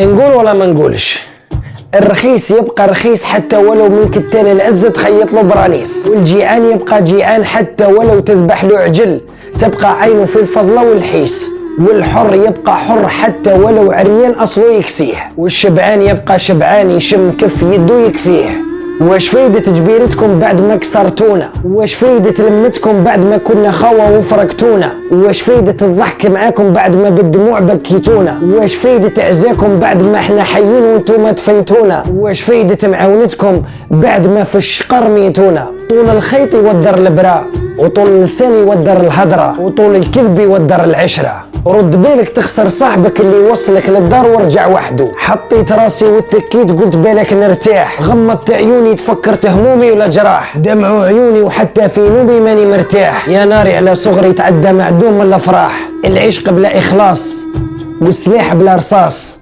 نقول ولا ما نقولش؟ الرخيص يبقى رخيص حتى ولو من كتان العز تخيط له برانيس، والجيعان يبقى جيعان حتى ولو تذبح له عجل تبقى عينه في الفضلة والحيس، والحر يبقى حر حتى ولو عريان أصله يكسيه، والشبعان يبقى شبعان يشم كف يده يكفيه. واش فايدة جبيرتكم بعد ما كسرتونا؟ واش فايدة لمتكم بعد ما كنا خوا وفرقتونا؟ واش فايدة الضحك معاكم بعد ما بالدموع بكيتونا؟ واش فايدة عزاكم بعد ما احنا حيين وانتم دفنتونا؟ واش فايدة معاونتكم بعد ما في الشقر ميتونا؟ طول الخيط يودر البراء، وطول اللسان يودر الهدرة، وطول الكذب يودر العشرة. رد بالك تخسر صاحبك اللي يوصلك للدار وارجع وحده. حطيت راسي واتكيت قلت بالك نرتاح، غمضت عيوني تفكرت همومي ولا جراح، دمعوا عيوني وحتى في نومي ماني مرتاح. يا ناري على صغري تعدى معدوم من الافراح، العشق بلا اخلاص والسلاح بلا رصاص.